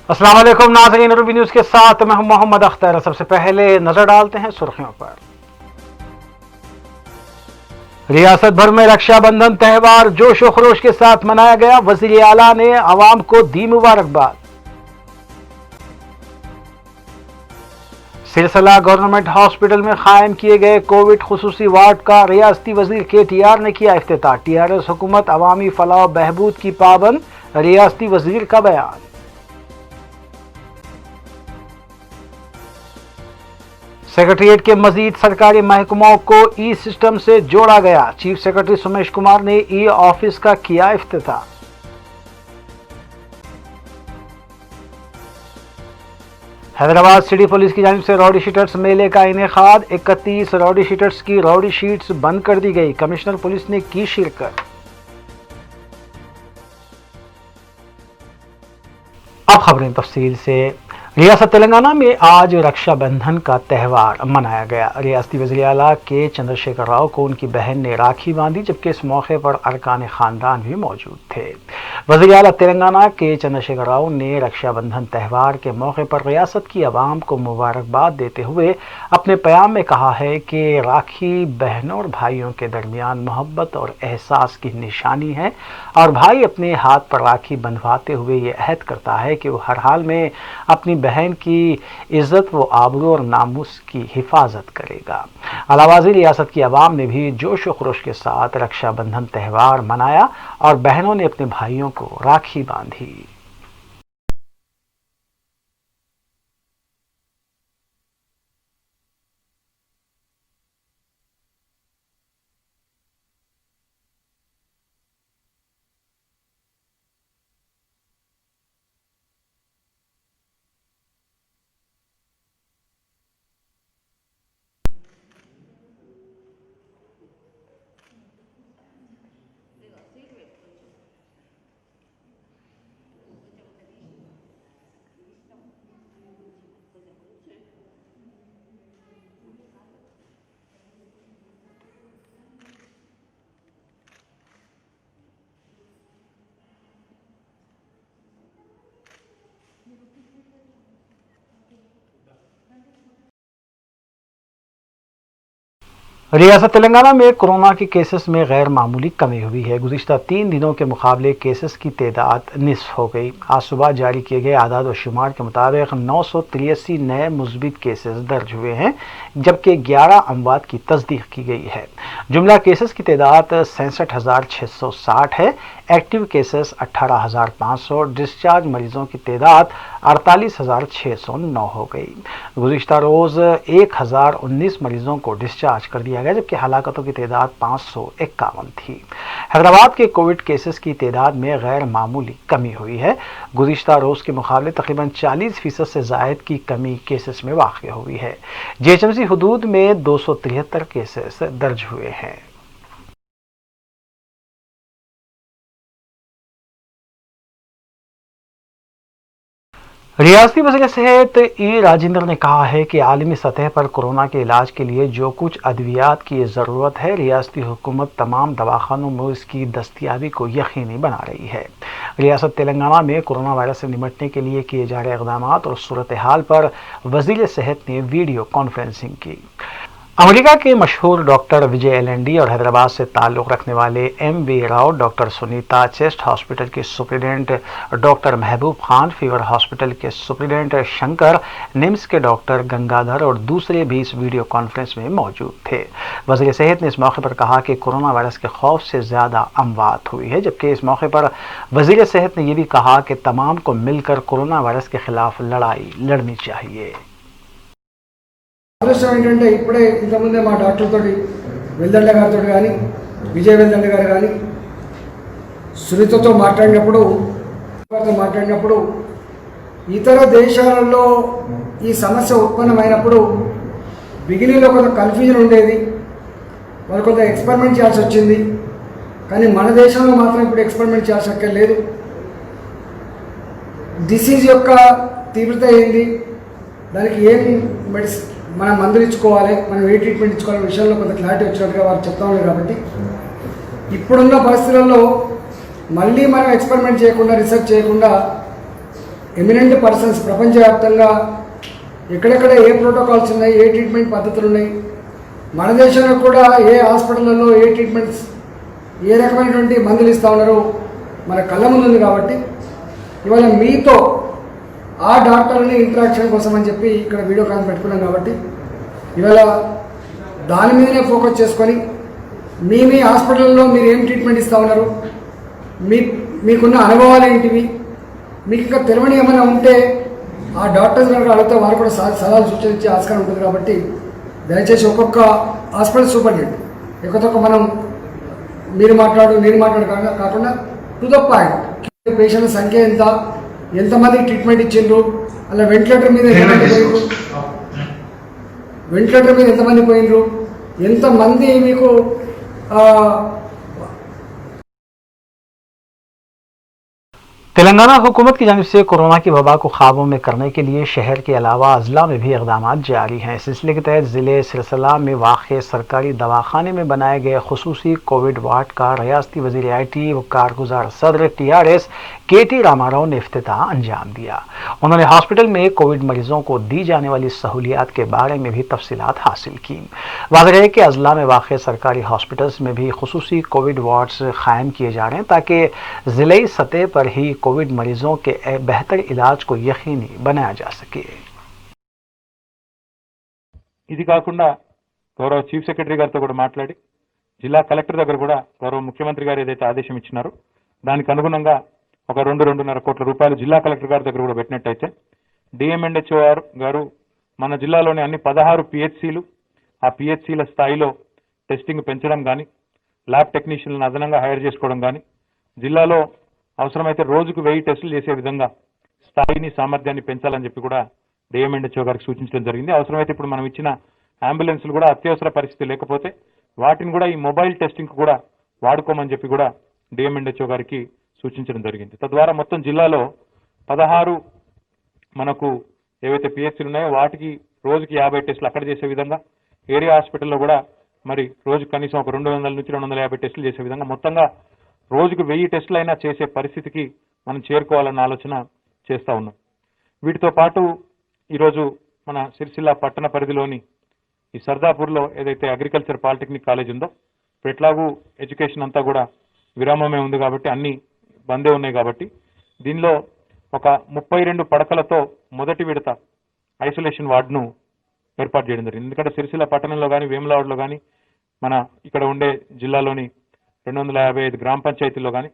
अस्सलाम वालेकुम नाज़रीन, रूबी न्यूज़ के साथ मैं हूं मोहम्मद अख्तर। सबसे पहले नजर डालते हैं सुर्खियों पर। रियासत भर में रक्षाबंधन त्यौहार जोश व खरोश के साथ मनाया गया। वज़ीर आला ने आवाम को दी मुबारकबाद। सिलसिला गवर्नमेंट हॉस्पिटल में कायम किए गए कोविड खुसूसी वार्ड का रियासती वजीर KTR ने किया इफ्तिताह। TRS हुकूमत अवामी फलाह व बहबूद की पाबंद, रियासती वजीर का बयान। सेक्रेटरिएट के मजीद सरकारी महकमों को ई सिस्टम से जोड़ा गया। चीफ सेक्रेटरी सुमेश कुमार ने ई ऑफिस का किया इफ्तिताह। हैदराबाद सिटी पुलिस की जानिब से रॉडी शीटर्स मेले का इनेकाद। 31 रॉडी शीटर्स की रॉडी शीट्स बंद कर दी गई। कमिश्नर पुलिस ने की शिरकत। अब खबरें तफसील से। रियासत तेलंगाना में आज रक्षाबंधन का त्यौहार मनाया गया। रियासती वज़ीर आला के चंद्रशेखर राव को उनकी बहन ने राखी बांधी, जबकि इस मौके पर अरकान खानदान भी मौजूद थे। वज़ीर आला तेलंगाना के चंद्रशेखर राव ने रक्षाबंधन त्यौहार के मौके पर रियासत की आवाम को मुबारकबाद देते हुए अपने प्याम में कहा है कि राखी बहनों और भाइयों के दरमियान मोहब्बत और एहसास की निशानी है और भाई अपने हाथ पर राखी बंधवाते हुए ये अहद करता है कि वो हर हाल में अपनी बहन की इज्जत व आबरू और नामूस की हिफाजत करेगा। अलावाज़ी रियासत की आवाम ने भी जोश व खरोश के साथ रक्षाबंधन त्यौहार मनाया और बहनों ने अपने भाइयों को राखी बांधी। रियासत तेलंगाना में कोरोना के केसेस में गैर मामूली कमी हुई है। गुज़िश्ता 3 दिनों के मुकाबले केसेस की तादाद निस्फ हो गई। आज सुबह जारी किए गए आदाद व शुमार के मुताबिक 983 नए मुस्बित केसेस दर्ज हुए हैं, जबकि 11 अमवात की तस्दीक की गई है। जुमला केसेस की तादाद 66,660 है। Active cases 18,500। डिस्चार्ज मरीजों की तादाद 48,609 हो गई। गुज़िश्ता रोज़ 1,019 मरीजों को डिस्चार्ज कर दिया गया, जबकि हलाकतों की तादाद 551 थी। हैदराबाद के कोविड केसेस की तादाद में गैर मामूली कमी हुई है। गुज़िश्ता रोज़ के मुकाबले तकरीबन 40% से ज़ायद की कमी केसेस में वाक़ हुई है। GHMC हुदूद में 273 केसेस दर्ज हुए हैं। रियासती वज़ीर सेहत E राजेंद्र ने कहा है कि आलमी सतह पर कोरोना के इलाज के लिए जो कुछ अद्वियात की ज़रूरत है, रियासती हुकूमत तमाम दवाखानों में इसकी दस्तियाबी को यकीनी बना रही है। रियासत तेलंगाना में कोरोना वायरस से निपटने के लिए किए जा रहे इक़दाम और सूरत हाल पर वज़ीर सेहत ने वीडियो कॉन्फ्रेंसिंग की। अमेरिका के मशहूर डॉक्टर विजय LND और हैदराबाद से ताल्लुक़ रखने वाले MV Rao, doctor Sunita chest hospital के superintendent doctor Mehboob Khan, fever hospital के सुप्रिटेंडेंट शंकर, निम्स के डॉक्टर गंगाधर और दूसरे भी इस वीडियो कॉन्फ्रेंस में मौजूद थे। वज़ीर सेहत ने इस मौके पर कहा कि कोरोना वायरस के खौफ से ज़्यादा अमवात हुई है, जबकि इस मौके पर वज़ीर सेहत ने यह भी कहा कि तमाम को मिलकर कोरोना वायरस के खिलाफ लड़ाई लड़नी चाहिए। అదృష్టం ఏంటంటే ఇప్పుడే ఇంతకుముందే మా డాక్టర్ తోటి వెల్దండ గారితో కానీ విజయ్ వెల్దండ గారు కానీ సునీతతో మాట్లాడినప్పుడు ఇతర దేశాలలో ఈ సమస్య ఉత్పన్నమైనప్పుడు బిగినింగ్లో కొంత కన్ఫ్యూజన్ ఉండేది, వాళ్ళు కొంత ఎక్స్పెరిమెంట్ చేయాల్సి వచ్చింది. కానీ మన దేశంలో మాత్రం ఇప్పుడు ఎక్స్పెరిమెంట్ చేయాల్సి అక్కర్లేదు. డిసీజ్ యొక్క తీవ్రత ఏంటి, దానికి ఏం మెడిసిన్ మనం మందులు ఇచ్చుకోవాలి, మనం ఏ ట్రీట్మెంట్ ఇచ్చుకోవాలనే విషయంలో కొంత క్లారిటీ వచ్చినట్టుగా వారు చెప్తా ఉన్నారు. కాబట్టి ఇప్పుడున్న పరిస్థితులలో మళ్ళీ మనం ఎక్స్పెరిమెంట్ చేయకుండా, రీసెర్చ్ చేయకుండా ఎమినెంట్ పర్సన్స్ ప్రపంచవ్యాప్తంగా ఎక్కడెక్కడ ఏ ప్రోటోకాల్స్ ఉన్నాయి, ఏ ట్రీట్మెంట్ పద్ధతులు ఉన్నాయి, మన దేశంలో కూడా ఏ హాస్పిటల్లో ఏ ట్రీట్మెంట్స్, ఏ రకమైనటువంటి మందులు ఇస్తూ ఉన్నారో మన కళ్ళ ముందు ఉంది. కాబట్టి ఇవాళ మీతో ఆ డాక్టర్ని ఇంటరాక్షన్ కోసం అని చెప్పి ఇక్కడ వీడియో కాల్ పెట్టుకున్నాం. కాబట్టి ఇవాళ దాని మీదనే ఫోకస్ చేసుకొని మీ హాస్పిటల్లో మీరు ఏం ట్రీట్మెంట్ ఇస్తూ ఉన్నారు, మీకున్న అనుభవాలు ఏంటివి, మీకు ఇంకా తెలియని ఏమైనా ఉంటే ఆ డాక్టర్స్ కనుక అడిగితే వారు కూడా సలహాలు సూచించే ఆస్కారం ఉంటుంది. కాబట్టి దయచేసి ఒక్కొక్క హాస్పిటల్ సూపరింటెండెంట్ ఎక్కువ మనం మీరు మాట్లాడు నేను మాట్లాడు కాకుండా టు ద పాయింట్, పేషెంట్ల సంఖ్య ఎంత, ఎంతమందికి ట్రీట్మెంట్ ఇచ్చిండ్రు, అలా వెంటిలేటర్ మీద ఎంతమంది పోయినరు, ఎంతమంది మీకు तेलंगाना हुकूमत की जानिब से कोरोना की वबा को काबू में करने के लिए शहर के अलावा अजला में भी इकदाम जारी हैं। इस सिलसिले के तहत ज़िले सिरसिला में वाक़ सरकारी दवाखाने में बनाए गए खुसूसी कोविड वार्ड का रियासती वज़ीर IT व कारगुजार सदर TRS KT रामाराव ने इफ्तिताह अंजाम दिया। उन्होंने हॉस्पिटल में कोविड मरीजों को दी जाने वाली सहूलियात के बारे में भी तफसीलात हासिल की। वाज़ेह है कि अजला में वाक़ सरकारी हॉस्पिटल्स में भी खुसूसी कोविड वार्ड्स कायम किए जा रहे हैं ताकि ज़िले सतह पर ही कोविड मरीजों के बेहतर इलाज को यकीनी बनाया जा सके। ఇది కాకుండా గౌరవ చీఫ్ సెక్రటరీ గారితో కూడా మాట్లాడి జిల్లా కలెక్టర్ దగ్గర కూడా గౌరవ ముఖ్యమంత్రి గారు ఏదైతే ఆదేశం ఇచ్చినారో దానికి అనుగుణంగా ఒక 2-2.5 కోట్ల రూపాయలు జిల్లా కలెక్టర్ గారి దగ్గర కూడా పెట్టినట్టయితే DMNHO గారు మన జిల్లాలోని అన్ని 16 PHCలు ఆ PHCల స్థాయిలో టెస్టింగ్ పెంచడం కానీ, ల్యాబ్ టెక్నీషియన్లను అదనంగా హైర్ చేసుకోవడం కానీ, జిల్లాలో అవసరమైతే రోజుకు 1000 టెస్టులు చేసే విధంగా స్థాయిని సామర్థ్యాన్ని పెంచాలని చెప్పి కూడా DMNHO గారికి సూచించడం జరిగింది. అవసరమైతే ఇప్పుడు మనం ఇచ్చిన అంబులెన్స్లు కూడా అత్యవసర పరిస్థితి లేకపోతే వాటిని కూడా ఈ మొబైల్ టెస్టింగ్ కూడా వాడుకోమని చెప్పి కూడా DMNHO గారికి సూచించడం జరిగింది. తద్వారా మొత్తం జిల్లాలో 16 మనకు ఏవైతే PHCలు ఉన్నాయో వాటికి రోజుకి 50 టెస్టులు అక్కడ చేసే విధంగా, ఏరియా హాస్పిటల్లో కూడా మరి రోజు కనీసం ఒక 200 నుంచి 250 టెస్టులు చేసే విధంగా మొత్తంగా రోజుకు 1000 టెస్టులు అయినా చేసే పరిస్థితికి మనం చేరుకోవాలన్న ఆలోచన చేస్తూ ఉన్నాం. వీటితో పాటు ఈరోజు మన సిరిసిల్ల పట్టణ పరిధిలోని ఈ సర్దాపూర్లో ఏదైతే అగ్రికల్చర్ పాలిటెక్నిక్ కాలేజ్ ఉందో ఇప్పుడు ఎట్లాగూ ఎడ్యుకేషన్ అంతా కూడా విరామమే ఉంది కాబట్టి అన్ని బందే ఉన్నాయి. కాబట్టి దీనిలో ఒక 32 పడకలతో మొదటి విడత ఐసోలేషన్ వార్డును ఏర్పాటు చేయడం జరిగింది. ఎందుకంటే సిరిసిల్ల పట్టణంలో కానీ వేములవాడలో కానీ మన ఇక్కడ ఉండే జిల్లాలోని 255 గ్రామ పంచాయతీల్లో కానీ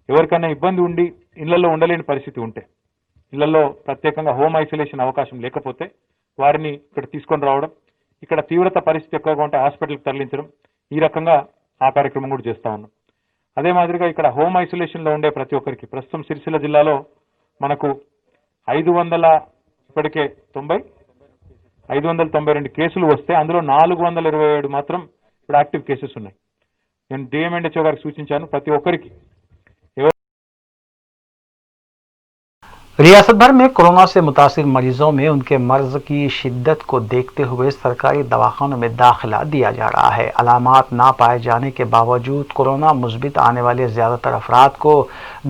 ఎవరికైనా ఇబ్బంది ఉండి ఇళ్లలో ఉండలేని పరిస్థితి ఉంటే, ఇళ్లలో ప్రత్యేకంగా హోమ్ ఐసోలేషన్ అవకాశం లేకపోతే వారిని ఇక్కడ తీసుకొని రావడం, ఇక్కడ తీవ్రత పరిస్థితి ఎక్కువగా ఉంటే హాస్పిటల్కి తరలించడం, ఈ రకంగా ఆ కార్యక్రమం కూడా చేస్తా ఉన్నాం. అదే మాదిరిగా ఇక్కడ హోమ్ ఐసోలేషన్లో ఉండే ప్రతి ఒక్కరికి ప్రస్తుతం సిరిసిల్ల జిల్లాలో మనకు 592 కేసులు వస్తే అందులో 427 మాత్రం ఇప్పుడు యాక్టివ్ కేసెస్ ఉన్నాయి. నేను DMNHO గారికి సూచించాను ప్రతి ఒక్కరికి रियासत भर में कोरोना से मुतासिर मरीजों में उनके मर्ज की शिद्दत को देखते हुए सरकारी दवाखानों में दाखिला दिया जा रहा है। अलामात ना पाए जाने के बावजूद कोरोना मुस्बित आने वाले ज़्यादातर अफराद को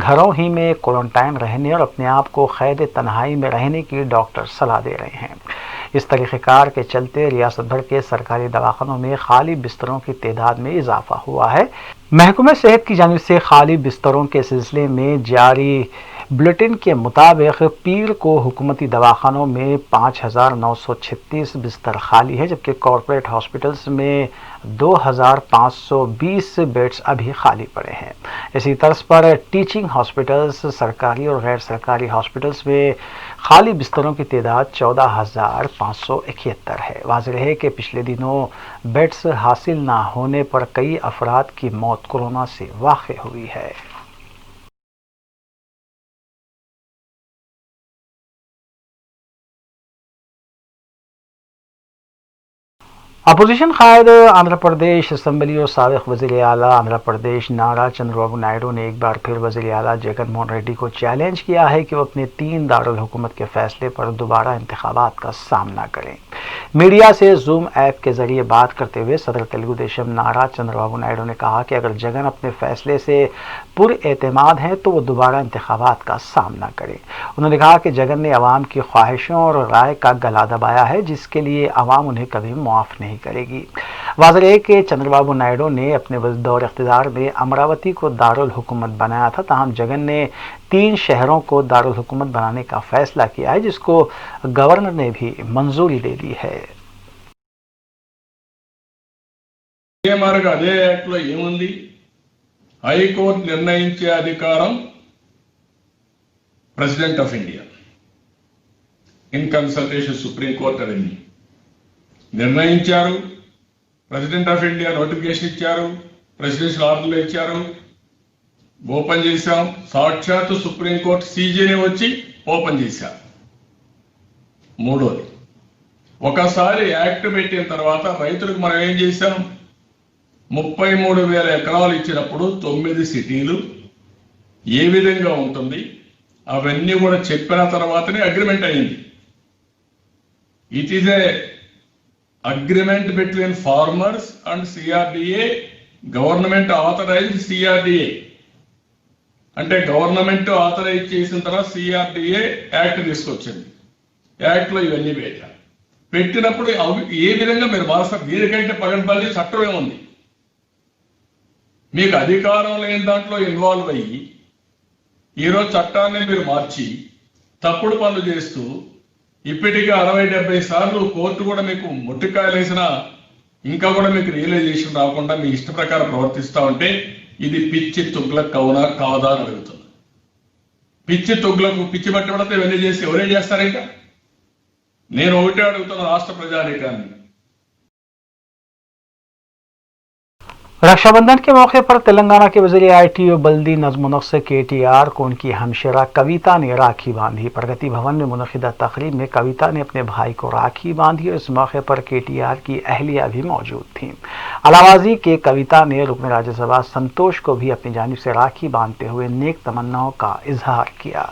घरों ही में क्वारंटाइन रहने और अपने आप को कैद तन्हाई में रहने की डॉक्टर सलाह दे रहे हैं। इस तरीक़ेकार के चलते रियासत भर के सरकारी दवाखानों में खाली बिस्तरों की तादाद में इजाफा हुआ है। महकमे सेहत की जानिब से खाली बिस्तरों के सिलसिले में जारी बुलेटिन के मुताबिक पीर को हुकूमती दवाखानों में 5936 बिस्तर खाली है, जबकि कॉरपोरेट हॉस्पिटल्स में 2520 बेड्स अभी खाली पड़े हैं। इसी तर्ज पर टीचिंग हॉस्पिटल्स, सरकारी और गैर सरकारी हॉस्पिटल्स में खाली बिस्तरों की तादाद 14,571 है। वाज़ेह है कि पिछले दिनों बेड्स हासिल ना होने पर कई अफराद की मौत कोरोना से वाक़ई हुई है। अपोजिशन कायद आंध्र प्रदेश असम्बली और साबिक़ वज़ीर आला आंध्र प्रदेश नारा चंद्रबाबू नायडू ने एक बार फिर वज़ीर आला जगन मोहन रेड्डी को चैलेंज किया है कि वो अपने 3 दारुल हुकूमत के फैसले पर दोबारा इंतखाबात का सामना करें। मीडिया से जूम ऐप के जरिए बात करते हुए सदर तेलुगु देशम नारा चंद्रबाबू नायडू ने कहा कि अगर जगन अपने फैसले से पुरएतमाद हैं तो वो दोबारा इंतखाबात का सामना करें। उन्होंने कहा कि जगन ने अवाम की ख्वाहिशों और राय का गला दबाया है, जिसके लिए अवाम उन्हें कभी माफ नहीं करेगी। वाज़ेह है कि चंद्रबाबू नायडू ने अपने दौर इख्तियार में अमरावती को दारुल हुकूमत बनाया था, ताहम जगन ने 3 शहरों को दारुल हुकूमत बनाने का फैसला किया है, जिसको गवर्नर ने भी मंजूरी दे दी है। అదే యాక్ట్ లో ఏముంది? హైకోర్టు నిర్ణయించే అధికారం president of India in consultation supreme court అవన్నీ నిర్ణయించారు. ప్రెసిడెంట్ ఆఫ్ ఇండియా నోటిఫికేషన్ ఇచ్చారు, ప్రెసిడెన్షియల్ ఆర్డర్లు ఇచ్చారు, ఓపెన్ చేశాం. సాక్షాత్తు సుప్రీంకోర్టు సీజీని వచ్చి ఓపెన్ చేశారు. మూడోది, ఒకసారి యాక్ట్ పెట్టిన తర్వాత రైతులకు మనం ఏం చేశాం? 33,000 ఎకరాలు ఇచ్చినప్పుడు 9 సిటీలు ఏ విధంగా ఉంటుంది అవన్నీ కూడా చెప్పిన తర్వాతనే అగ్రిమెంట్ అయింది. It is a agreement between farmers and CRDA. Government authorised CRDA అంటే గవర్నమెంట్ ఆథరైజ్ చేసిన తర్వాత సిఆర్డిఏ యాక్ట్ తీసుకొచ్చింది. యాక్ట్ లో ఇవన్నీ పెట్టినప్పుడు ఏ విధంగా మీరు మారుస్తారు? దీనికంటే పగడపల్లి చట్టం ఏముంది? మీకు అధికారం లేని దాంట్లో ఇన్వాల్వ్ అయ్యి ఈరోజు చట్టాన్ని మీరు మార్చి తప్పుడు పనులు చేస్తూ ఇప్పటికీ 60-70 సార్లు కోర్టు కూడా మీకు ముట్టికాయలేసినా ఇంకా కూడా మీకు రియలైజేషన్ రాకుండా మీ ఇష్ట ప్రకారం ప్రవర్తిస్తా ఉంటే ఇది పిచ్చి తుగ్లక్ అవునా కాదా అని అడుగుతుంది. పిచ్చి తుగ్లకు పిచ్చి బట్టి పడితే ఇవన్నీ చేసి ఎవరేం చేస్తారు? ఇంకా నేను ఒకటే అడుగుతున్న రాష్ట్ర ప్రజానీకాన్ని, रक्षाबंधन के मौके पर तेलंगाना के वज़ीर IT और बल्दी नज़्म से KTR को उनकी हमशरा कविता ने राखी बांधी। प्रगति भवन में मुनक़िदा तक़रीब में कविता ने अपने भाई को राखी बांधी और इस मौके पर KTR की अहलिया भी मौजूद थीं। अलावाजी के कविता ने रुकन राज्यसभा संतोष को भी अपनी जानिब से राखी बांधते हुए नेक तमन्नाओं का इजहार किया।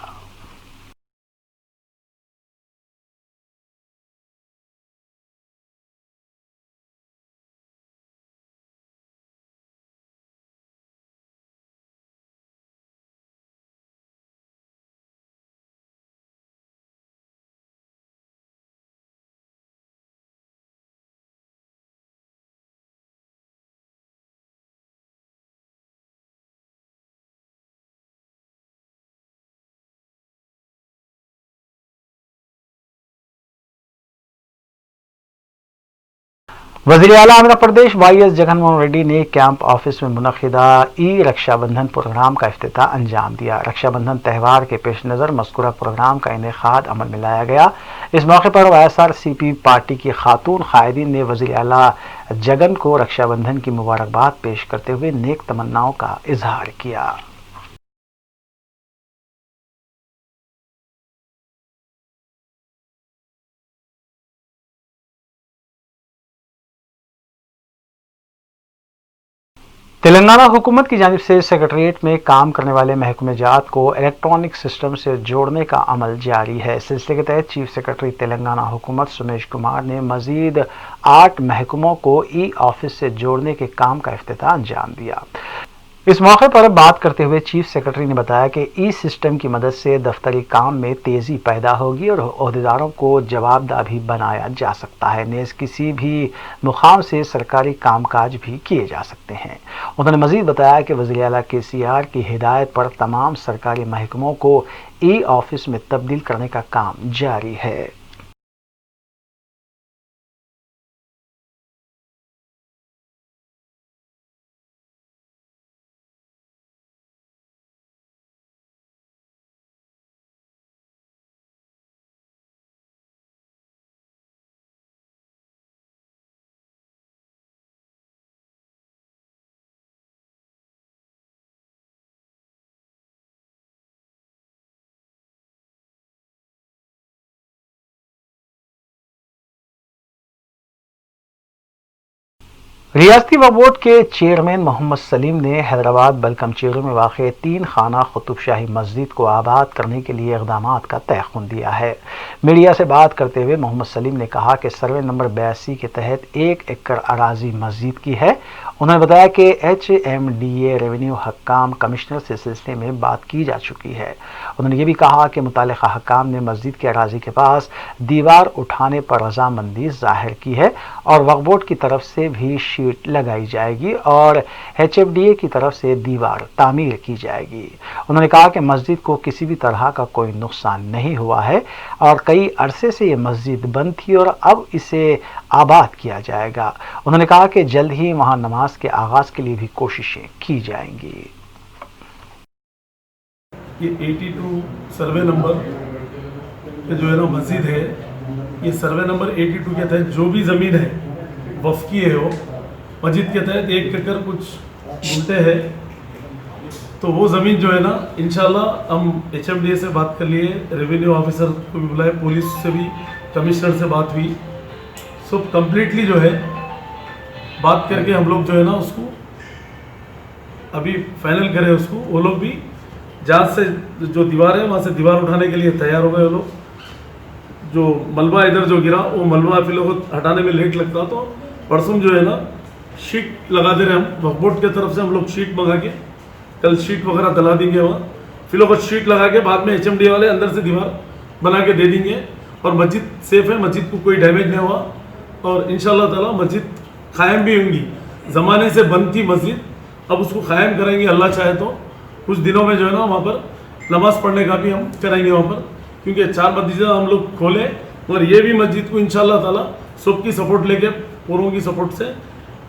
वज़ीर आला आंध्र प्रदेश YS जगनमोहन रेड्डी ने कैंप ऑफिस में मुनक़िदा रक्षाबंधन प्रोग्राम का इफ्तिताह अंजाम दिया। रक्षाबंधन त्यौहार के पेश नज़र मज़कूरा प्रोग्राम का इनेकाद अमल में लाया गया। इस मौके पर YSRCP पार्टी की खातून कायदीन ने वज़ीर आला जगन को रक्षाबंधन की मुबारकबाद पेश करते हुए नेक तमन्नाओं का इजहार किया। तेलंगाना हुकूमत की जानिब से सेक्रेटरीट में काम करने वाले महकमे जात को इलेक्ट्रॉनिक सिस्टम से जोड़ने का अमल जारी है। इस सिलसिले के तहत चीफ सेक्रेटरी तेलंगाना हुकूमत सुमेश कुमार ने मजीद 8 महकमों को ऑफिस से जोड़ने के काम का इफ्तिताह अंजाम दिया। इस मौके पर बात करते हुए चीफ सेक्रेटरी ने बताया कि सिस्टम की मदद से दफ्तरी काम में तेज़ी पैदा होगी और ओहदेदारों को जवाबदेह भी बनाया जा सकता है। नेज़ किसी भी मुकाम से सरकारी कामकाज भी किए जा सकते हैं। उन्होंने मजीद बताया कि वज़ीर आला KCR की हिदायत पर तमाम सरकारी महकमों को ऑफिस में तब्दील करने का काम जारी है। रियासती वक्फ बोर्ड के चेयरमैन मोहम्मद सलीम ने हैदराबाद बलकमचेरू में वाक़ 3 खाना कुतुब शाही मस्जिद को आबाद करने के लिए इक़दाम का तयख़ुन दिया है। मीडिया से बात करते हुए मोहम्मद सलीम ने कहा कि सर्वे नंबर 82 के तहत 1 एकड़ अराजी मस्जिद की है। उन्होंने बताया कि HMDA रेवेन्यू हक्काम कमिश्नर से सिलसिले में बात की जा चुकी है। उन्होंने ये भी कहा कि मुतालिका हक्काम ने मस्जिद के अराजी के पास दीवार उठाने पर रजामंदी जाहिर की है और वक्फ बोर्ड की तरफ से भी शीट लगाई जाएगी और HMDA की तरफ से दीवार तामीर की जाएगी। उन्होंने कहा कि मस्जिद को किसी भी तरह का कोई नुकसान नहीं हुआ है और कई अरसे से ये मस्जिद बंद थी और अब इसे आबाद किया जाएगा। उन्होंने कहा कि जल्द ही वहां नमाज के आगाज के लिए भी कोशिशें की जाएंगी। ये 82 सर्वे नंबर पे जो है ना मस्जिद है, ये सर्वे नंबर 82 के तहत जो भी ज़मीन है वफ़ की है, वो मस्जिद के तहत 1 एकड़ कुछ गुंटे है, तो वो ज़मीन जो है ना इंशाल्लाह हम HMDA से बात कर लिए, रेवेन्यू ऑफिसर को भी बुलाए, पुलिस से भी, कमिश्नर से बात हुई, सब कम्प्लीटली जो है बात करके हम लोग जो है ना उसको अभी फाइनल करें उसको। वो लोग भी जहाँ से जो दीवार है वहाँ से दीवार उठाने के लिए तैयार हो गए वो लोग। जो मलबा इधर जो गिरा वो मलबा फिर लोगों को हटाने में लेट लगता, तो परसों जो है ना शीट लगा दे रहे हम वक्फ बोर्ड की तरफ से। हम लोग शीट मंगा के कल शीट वगैरह डला देंगे वहाँ, फिर लोग शीट लगा के बाद में HMDA वाले अंदर से दीवार बना के दे देंगे और मस्जिद सेफ है, मस्जिद को कोई डैमेज नहीं हुआ और इंशाल्लाह ताला मस्जिद कायम भी होंगी। ज़माने से बंद थी मस्जिद, अब उसको कायम करेंगे अल्लाह चाहे तो। कुछ दिनों में जो है ना वहाँ पर नमाज़ पढ़ने का भी हम कराएंगे वहाँ पर, क्योंकि 4 मस्जिद हम लोग खोले और ये भी मस्जिद को इंशाल्लाह ताला सबकी सपोर्ट लेके, पूरों की सपोर्ट से,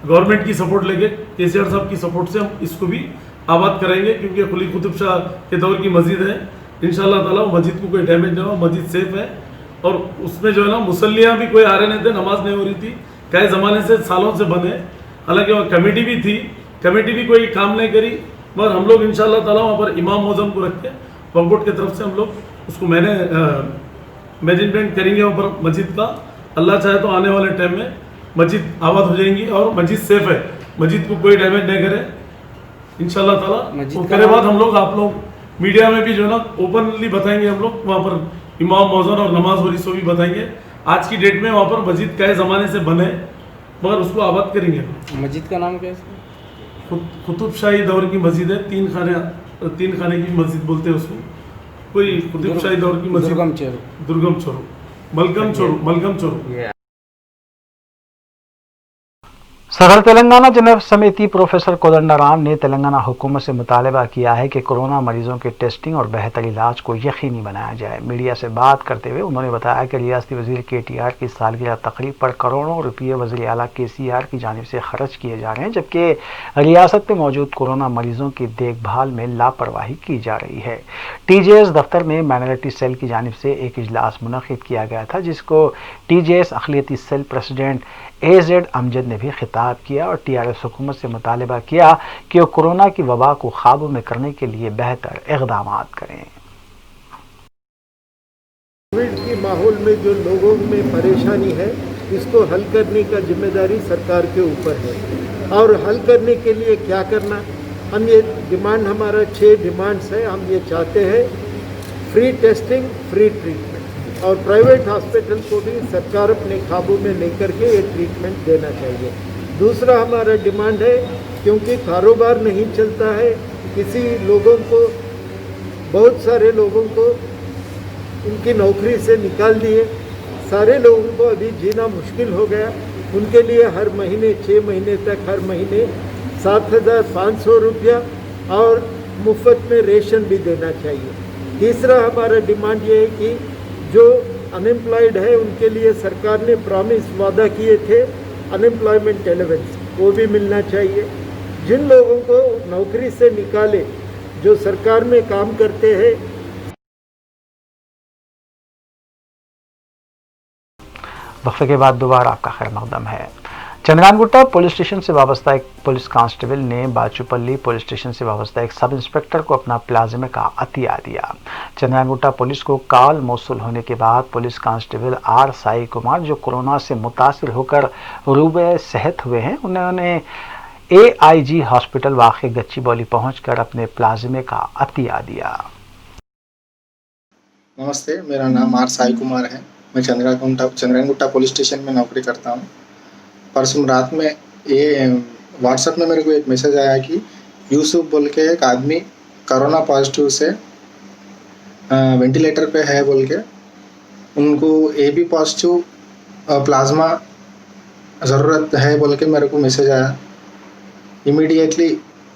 गवर्नमेंट की सपोर्ट लेके, KCR साहब की सपोर्ट से हम इसको भी आबाद करेंगे, क्योंकि कुली कुतुब शाह के दौर की मस्जिद है। इंशाल्लाह ताला मस्जिद को कोई डैमेज नहीं हुआ, मस्जिद सेफ है। और उसमें जो है ना मुसल्लियाँ भी कोई आ रहे नहीं थे, नमाज नहीं हो रही थी, कई ज़माने से सालों से बंद है। हालांकि वहाँ कमेटी भी थी, कमेटी भी कोई काम नहीं करी, मगर हम लोग इंशाल्लाह ताला वहाँ पर इमाम मौज़म को रख के वक्फ बोर्ड की तरफ से हम लोग उसको मैनेजमेंट करेंगे वहाँ पर मस्जिद का। अल्लाह चाहे तो आने वाले टाइम में मस्जिद आबाद हो जाएंगी और मस्जिद सेफ है, मस्जिद को कोई डैमेज नहीं करे इंशाल्लाह ताला। उसके बाद हम लोग आप लोग मीडिया में भी जो है ना ओपनली बताएंगे, हम लोग वहाँ पर इमाम मौज़न और नमाज हो रही सो भी बताएंगे। आज की डेट में वहाँ पर मस्जिद कई ज़माने से बने मगर उसको आबाद करेंगे। मस्जिद का नाम क्या है? कुतुब शाही दौर की मस्जिद है, 3 खाने की मस्जिद बोलते हैं उसको। कोई कुतुब शाही दौर की मस्जिद, दुर्गम चोरू, मलगम चोरू। सदर तेलंगाना जनरल समिति प्रोफेसर कोदंडाराम ने तेलंगाना हुकूमत से मुतालबा किया है कि कोरोना मरीजों के टेस्टिंग और बेहतर इलाज को यकीनी बनाया जाए। मीडिया से बात करते हुए उन्होंने बताया कि रियासती वजीर KTR की सालगिरह तकरीब पर करोड़ों रुपये वज़ीर आला KCR की जानिब से खर्च किए जा रहे हैं, जबकि रियासत में मौजूद कोरोना मरीजों की देखभाल में लापरवाही की जा रही है। TJS दफ्तर में माइनॉरिटी सेल की जानिब से एक इजलास मुनक़िद किया गया था, जिसको TJS अक़लियती सेल प्रेसिडेंट AZ अमजद ने भी खिताब किया और TRS हुकूमत से मुतालबा किया कि वो कोरोना की वबा को काबू में करने के लिए बेहतर इक़दाम करें। कोविड के माहौल में जो लोगों में परेशानी है, इसको हल करने का जिम्मेदारी सरकार के ऊपर है। और हल करने के लिए क्या करना, हम ये डिमांड, हमारा 6 डिमांड्स है। हम ये चाहते हैं फ्री टेस्टिंग, फ्री ट्रीटमेंट, और प्राइवेट हॉस्पिटल को भी सरकार अपने काबू में लेकर के ये ट्रीटमेंट देना चाहिए। दूसरा हमारा डिमांड है, क्योंकि कारोबार नहीं चलता है, किसी लोगों को, बहुत सारे लोगों को उनकी नौकरी से निकाल दिए, सारे लोगों को अभी जीना मुश्किल हो गया। उनके लिए हर महीने 6 महीने तक हर महीने 7,500 रुपया और मुफ्त में रेशन भी देना चाहिए। तीसरा हमारा डिमांड ये है कि जो अनएम्प्लॉयड है उनके लिए सरकार ने प्रॉमिस वादा किए थे अनएम्प्लॉयमेंट एलावेंस, वो भी मिलना चाहिए। जिन लोगों को नौकरी से निकाले, जो सरकार में काम करते हैं। वक्फे के बाद दोबारा आपका खैर मकदम है। चंद्रानगुट्टा पुलिस स्टेशन से वाबस्ता एक पुलिस कांस्टेबल ने बाचूपल्ली पुलिस स्टेशन से वाबस्ता एक सब इंस्पेक्टर को अपना प्लाज्मा का अतिया दिया। चंद्रानगुट्टा पुलिस को कॉल मौसूल होने के बाद police constable R Sai Kumar, जो कोरोना से मुतासिर होकर रूबे सेहत हुए हैं, उन्होंने AIG हॉस्पिटल वाक़े गच्चीबौली पहुंचकर अपने प्लाज्मे का अतिया दिया। नमस्ते, मेरा नाम आर साई कुमार है। मैं चंद्रानगुट्टा पुलिस स्टेशन में नौकरी करता हूँ। परसों रात में ये व्हाट्सएप में मेरे को एक मैसेज आया कि यूसुफ बोल के एक आदमी कोरोना पॉजिटिव से वेंटिलेटर पे है बोल के, उनको AB पॉजिटिव प्लाज्मा ज़रूरत है बोल के मेरे को मैसेज आया। इमीडिएटली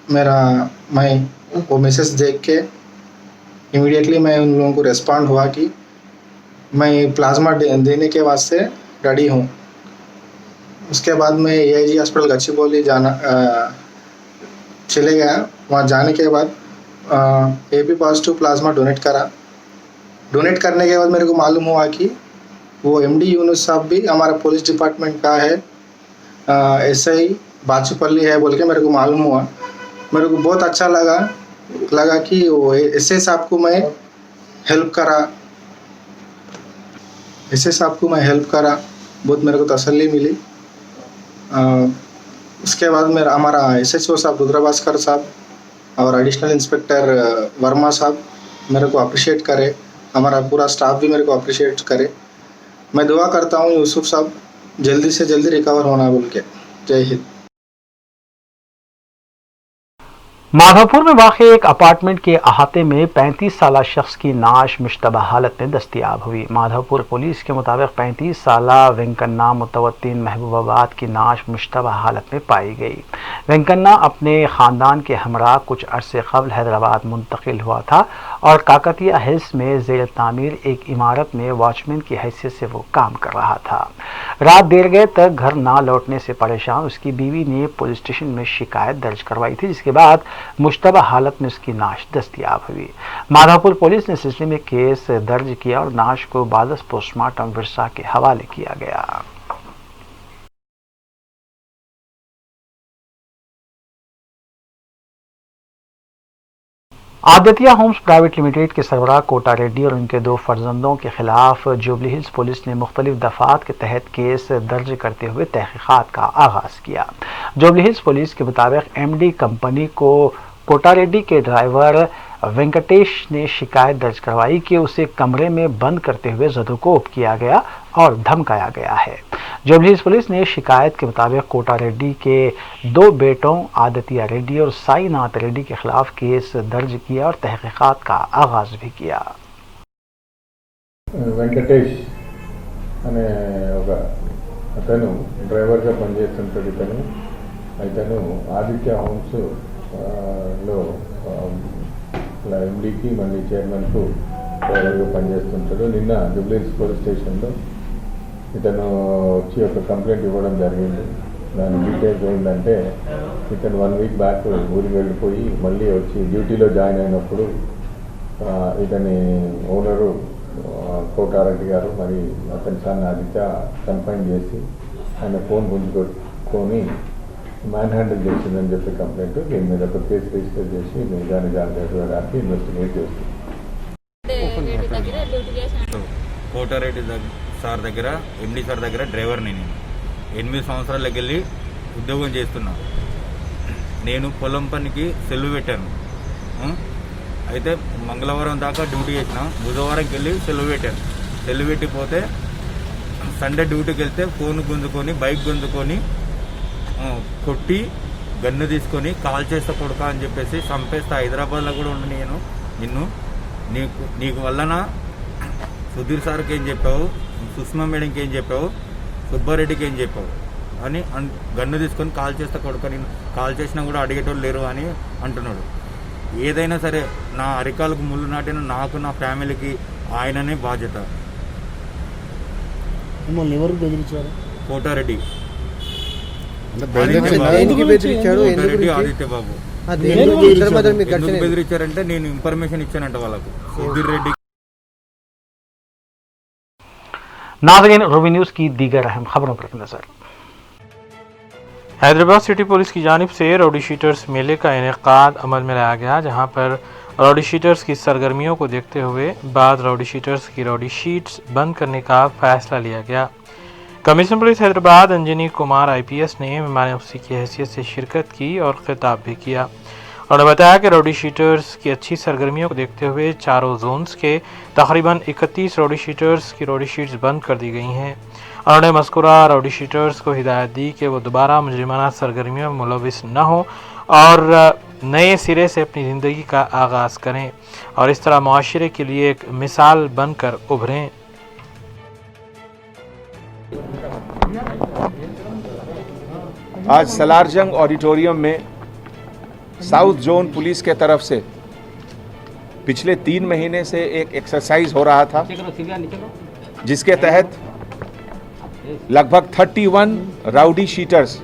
मैं वो मैसेज देख के इमीडिएटली मैं उन लोगों को रिस्पॉन्ड हुआ कि मैं प्लाज्मा देने के वास्ते रेडी हूँ। उसके बाद मैं AIG हॉस्पिटल गच्चीबौली चले गया। वहाँ जाने के बाद AB पॉजिटिव प्लाज्मा डोनेट करा। डोनेट करने के बाद मेरे को मालूम हुआ कि वो MD यूनुस साहब भी हमारा पुलिस डिपार्टमेंट का है, SI बाचूपल्ली है बोल के मेरे को मालूम हुआ। मेरे को बहुत अच्छा लगा कि वो SI साहब को मैं हेल्प करा। बहुत मेरे को तसल्ली मिली। उसके बाद हमारा SHO साहब रुद्रभास्कर साहब और एडिशनल इंस्पेक्टर वर्मा साहब मेरे को अप्रिशिएट करे, हमारा पूरा स्टाफ भी मेरे को अप्रिशिएट करे। मैं दुआ करता हूँ यूसुफ साहब जल्दी से जल्दी रिकवर होना बोल के। जय हिंद। माधवपुर में वाक़ एक अपार्टमेंट के अहाते में 35 साला शख्स की नाश मुश्तबा हालत में दस्तयाब हुई। माधवपुर पुलिस के मुताबिक 35 साला वेंकन्ना मुतवत्तिन महबूबाबाद की नाश मुश्तबा हालत में पाई गई। वेंकन्ना अपने ख़ानदान के हमरा कुछ अरसे कबल हैदराबाद मुंतकिल हुआ था और काकतिया हिल्स में ज़ेर तामीर एक इमारत में वॉचमैन की हैसियत से वो काम कर रहा था। रात देर गए तक घर ना लौटने से परेशान उसकी बीवी ने पुलिस स्टेशन में शिकायत दर्ज करवाई थी, जिसके बाद मुश्तबा हालत में उसकी नाश दस्तयाब हुई। माधवपुर पुलिस ने सिलसिले में केस दर्ज किया और नाश को बाद पोस्टमार्टम विरसा के हवाले किया गया। आदित्य होम्स प्राइवेट लिमिटेड के सरबराह कोटा रेड्डी और उनके 2 फर्जंदों के खिलाफ जुबली हिल्स पुलिस ने मुख्तलिफ दफात के तहत केस दर्ज करते हुए तहकीकात का आगाज किया। जुबली हिल्स पुलिस के मुताबिक MD कंपनी को कोटा रेड्डी के ड्राइवर वेंकटेश ने शिकायत दर्ज करवाई कि उसे कमरे में बंद करते हुए ज़दोकोप किया गया और धमकाया गया है। जुबली हिल्स पुलिस ने शिकायत के मुताबिक कोटा रेड्डी के 2 बेटों आदित्य रेड्डी और साईनाथ रेड्डी के खिलाफ केस दर्ज किया और तहकीकात का आगाज भी किया। వెంకటేష్ అనే ఒక అతను డ్రైవర్గా పనిచేస్తుంటాడు. ఇతను ఆదిత్య హోమ్స్ లో MDకి మళ్ళీ చైర్మన్కు డ్రైవర్గా పనిచేస్తుంటాడు. నిన్న జూబ్లీ హిల్స్ పోలీస్ స్టేషన్లో ఇతను వచ్చి ఒక కంప్లైంట్ ఇవ్వడం జరిగింది. దాని డీటెయిల్స్ ఏంటంటే ఇతను 1 వీక్ బ్యాక్ ఊరికి వెళ్ళిపోయి మళ్ళీ వచ్చి డ్యూటీలో జాయిన్ అయినప్పుడు ఇతని ఓనరు కోటారెడ్డి గారు మరి అతని సార్ ఆదిత్య కన్ఫైన్ చేసి ఆయన ఫోన్ గుంజుకొని మ్యాన్ హ్యాండిల్ చేసిందని చెప్పి కంప్లైంట్. దీని మీద ఒక కేసు రిజిస్టర్ చేసి నిజాన్ని జాగ్రత్తగా ఇన్వెస్టిగేట్ చేస్తుంది. కోటారెడ్డి సార్ దగ్గర MD సార్ దగ్గర డ్రైవర్ని నేను 8 సంవత్సరాలకు వెళ్ళి ఉద్యోగం చేస్తున్నా. నేను పొలం పనికి సెలవు పెట్టాను. అయితే మంగళవారం దాకా డ్యూటీ చేసిన, బుధవారంకి వెళ్ళి సెలవు పెట్టాను. సెలవు పెట్టిపోతే సండే డ్యూటీకి వెళ్తే ఫోన్ గుంజుకొని బైక్ గుంజుకొని కొట్టి గన్ను తీసుకొని కాల్ చేస్తా కొడుక అని చెప్పేసి చంపేస్తా, హైదరాబాద్లో కూడా ఉండి నేను నిన్ను నీకు వల్లన సుధీర్ సార్కి ఏం చెప్పావు, సుష్మా మేడంకి ఏం చెప్పావు, సుబ్బారెడ్డికి ఏం చెప్పావు అని గన్ను తీసుకొని కాల్ చేస్తా కొడుక, నేను కాల్ చేసినా కూడా అడిగేటోళ్ళు లేరు అని అంటున్నాడు. ఏదైనా సరే నా అరికాలకు ముళ్ళు నాటిన నాకు నా ఫ్యామిలీకి ఆయననే బాధ్యత. ఎవరు బెదిరించారు? కోటారెడ్డి ఆదిత్య బాబు. ఎందుకు బెదిరించారంటే నేను ఇన్ఫర్మేషన్ ఇచ్చానంట వాళ్ళకు, సుధీర్ రెడ్డి. नाज़रीन, रूबी न्यूज़ की दीगर अहम खबरों पर नजर। हैदराबाद सिटी पुलिस की जानिब से रॉडी शीटर्स मेले का इनेकाद अमल में लाया गया, जहां पर रॉडी शीटर्स की सरगर्मियों को देखते हुए बाद रॉडी शीटर्स की रॉडी शीट्स बंद करने का फैसला लिया गया। Commissioner police Hyderabad Anjani Kumar IPS ने मेहमान खुसूसी की हैसियत से शिरकत की और खिताब भी किया। उन्होंने बताया कि रॉडी शीटर्स की अच्छी सरगर्मियों को देखते हुए चारों जोन्स के तकरीबन 31 रॉडी शीटर्स की रॉडी शीट्स बंद कर दी गई हैं। उन्होंने मज़कूरा रॉडी शीटर्स को हिदायत दी कि वो दोबारा मुजरिमाना सरगर्मियों में मुलविस न हो और नए सिरे से अपनी ज़िंदगी का आगाज़ करें और इस तरह मुआशरे के लिए एक मिसाल बनकर उभरें। आज सलारजंग ऑडिटोरियम में साउथ जोन पुलिस के तरफ से पिछले 3 महीने से एक एक्सरसाइज हो रहा था, जिसके तहत लगभग 31 राउडी शीटर्स,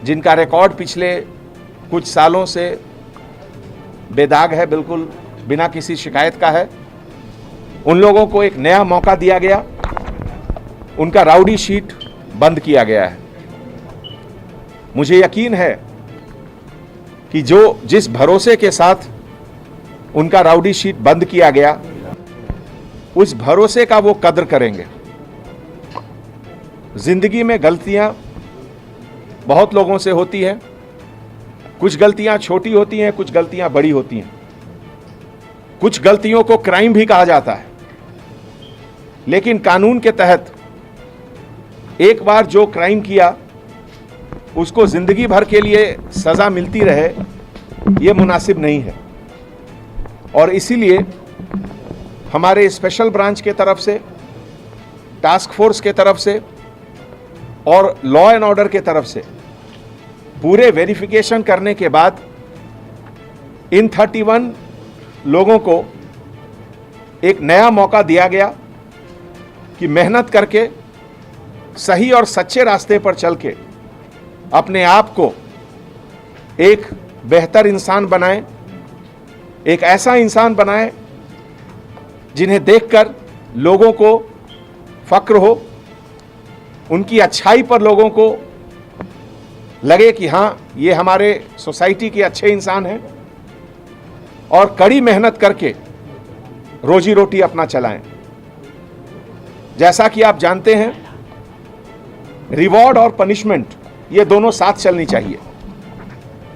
जिनका रिकॉर्ड पिछले कुछ सालों से बेदाग है, बिल्कुल बिना किसी शिकायत का है, उन लोगों को एक नया मौका दिया गया। उनका राउडी शीट बंद किया गया है। मुझे यकीन है कि जिस भरोसे के साथ उनका राउडी शीट बंद किया गया, उस भरोसे का वो कद्र करेंगे। जिंदगी में गलतियां बहुत लोगों से होती हैं, कुछ गलतियां छोटी होती हैं, कुछ गलतियां बड़ी होती हैं, कुछ गलतियों को क्राइम भी कहा जाता है। लेकिन कानून के तहत एक बार जो क्राइम किया उसको जिंदगी भर के लिए सजा मिलती रहे, ये मुनासिब नहीं है। और इसीलिए हमारे स्पेशल ब्रांच के तरफ से, टास्क फोर्स के तरफ से और लॉ एंड ऑर्डर के तरफ से पूरे वेरिफिकेशन करने के बाद इन 31 लोगों को एक नया मौका दिया गया कि मेहनत करके सही और सच्चे रास्ते पर चल के अपने आप को एक बेहतर इंसान बनाएं, एक ऐसा इंसान बनाएं जिन्हें देखकर लोगों को फक्र हो, उनकी अच्छाई पर लोगों को लगे कि हाँ, ये हमारे सोसाइटी के अच्छे इंसान हैं, और कड़ी मेहनत करके रोजी रोटी अपना चलाएं। जैसा कि आप जानते हैं, रिवॉर्ड और पनिशमेंट ये दोनों साथ चलनी चाहिए।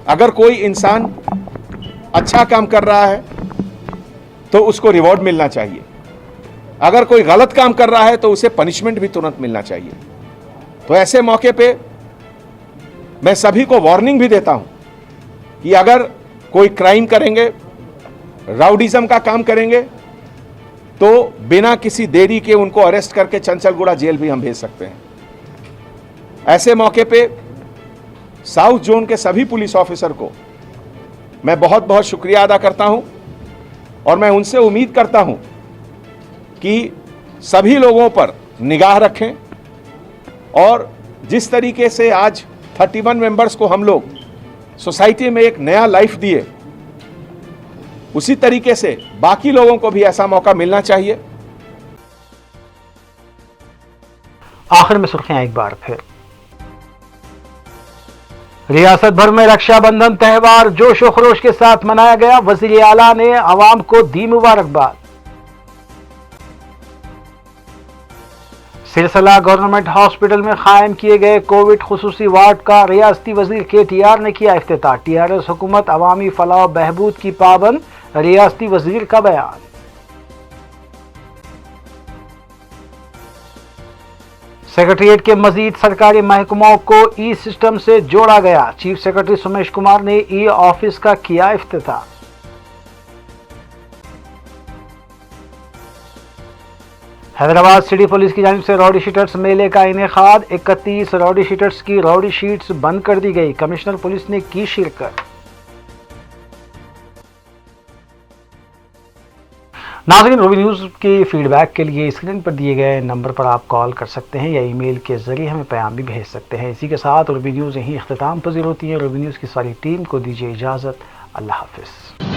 अगर कोई इंसान अच्छा काम कर रहा है तो उसको रिवॉर्ड मिलना चाहिए, अगर कोई गलत काम कर रहा है तो उसे पनिशमेंट भी तुरंत मिलना चाहिए। तो ऐसे मौके पे मैं सभी को वार्निंग भी देता हूं कि अगर कोई क्राइम करेंगे, राउडिज्म का काम करेंगे, तो बिना किसी देरी के उनको अरेस्ट करके चंचलगुड़ा जेल भी हम भेज सकते हैं। ऐसे मौके पे साउथ जोन के सभी पुलिस ऑफिसर को मैं बहुत बहुत शुक्रिया अदा करता हूं, और मैं उनसे उम्मीद करता हूं कि सभी लोगों पर निगाह रखें, और जिस तरीके से आज 31 मेंबर्स को हम लोग सोसाइटी में एक नया लाइफ दिए, उसी तरीके से बाकी लोगों को भी ऐसा मौका मिलना चाहिए। आखिर में सुर्खियां एक बार फिर। रियासत भर में रक्षाबंधन त्यौहार जोश व खरोश के साथ मनाया गया। वज़ीर आला ने आवाम को दी मुबारकबाद। सिलसिला गवर्नमेंट हॉस्पिटल में कायम किए गए कोविड खुसूसी वार्ड का रियासती वजीर KTR ने किया इफ्तिताह। TRS हुकूमत अवामी फलाह बहबूद की पाबंद, रियासती वजीर का बयान। सेक्रेटरीट के मजीद सरकारी महकमों को ई सिस्टम से जोड़ा गया। चीफ सेक्रेटरी सुमेश कुमार ने ई ऑफिस का किया इफ्तिताह। हैदराबाद सिटी पुलिस की जानिब से रॉडी शीटर्स मेले का इनेकाद। 31 रॉडी शीटर्स की रॉडी शीट्स बंद कर दी गई। कमिश्नर पुलिस ने की शिरकत। नाज़रीन, रूबी न्यूज़ के फीडबैक के लिए स्क्रीन पर दिए गए नंबर पर आप कॉल कर सकते हैं या ईमेल के जरिए हमें पैगाम भी भेज सकते हैं। इसी के साथ रूबी न्यूज़ यहीं इख्तिताम पज़ीर होती है। रूबी न्यूज़ की सारी टीम को दीजिए इजाज़त। अल्लाह हाफ़िज़।